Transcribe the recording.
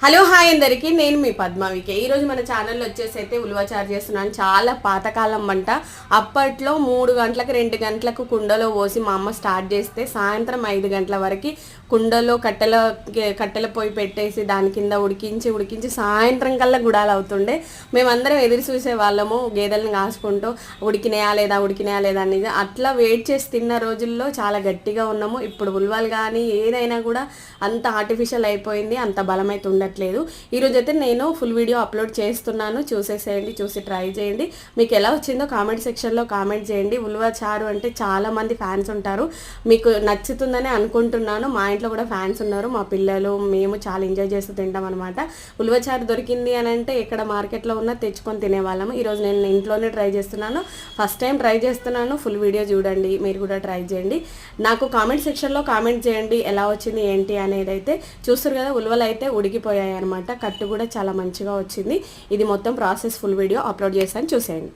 Hello hi అందరికీ, నేను మీ పద్మావికే. ఈరోజు మన ఛానల్లో వచ్చేసి అయితే ఉలువచారు చేస్తున్నాను. చాలా పాతకాలం వంట. అప్పట్లో 3 గంటలకు 2 గంటలకు కుండలో పోసి మా అమ్మ స్టార్ట్ చేస్తే సాయంత్రం 5 గంటల వరకు కుండలో కట్టెల పొయ్యి పెట్టేసి దాని కింద ఉడికించి సాయంత్రం కల్లా గుడాలు అవుతుండే. మేమందరం ఎదురు చూసే వాళ్ళము, గేదెలను కాసుకుంటూ ఉడికినాయా లేదా అనేది. అట్లా వెయిట్ చేసి తిన్న రోజుల్లో చాలా గట్టిగా ఉన్నాము. ఇప్పుడు ఉలువలు కానీ ఏదైనా కూడా అంత ఆర్టిఫిషియల్ అయిపోయింది, అంత బలమైతే ఉండట్లేదు. ఈరోజు అయితే నేను ఫుల్ వీడియో అప్లోడ్ చేస్తున్నాను, చూసేసేయండి, చూసి ట్రై చేయండి. మీకు ఎలా వచ్చిందో కామెంట్ సెక్షన్లో కామెంట్ చేయండి. ఉలువచారు అంటే చాలామంది ఫ్యాన్స్ ఉంటారు, మీకు నచ్చుతుందని అనుకుంటున్నాను. మా ఇంట్లో కూడా ఫ్యాన్స్ ఉన్నారు, మా పిల్లలు మేము చాలా ఎంజాయ్ చేస్తూ తింటాం అనమాట. ఉలువచారు దొరికింది అని అంటే ఎక్కడ మార్కెట్లో ఉన్నా తెచ్చుకొని తినేవాళ్ళము. ఈరోజు నేను ఇంట్లోనే ట్రై చేస్తున్నాను, ఫస్ట్ టైం ట్రై చేస్తున్నాను. ఫుల్ వీడియో చూడండి, మీరు కూడా ట్రై చేయండి. నాకు కామెంట్ సెక్షన్లో కామెంట్ చేయండి ఎలా వచ్చింది ఏంటి అనేది. అయితే చూస్తారు కదా, ఉలువలు అయితే ఉడికిపోయాయి అనమాట. కట్టు కూడా చాలా మంచిగా వచ్చింది. ఇది మొత్తం ప్రాసెస్ ఫుల్ వీడియో అప్లోడ్ చేశాను, చూసేయండి.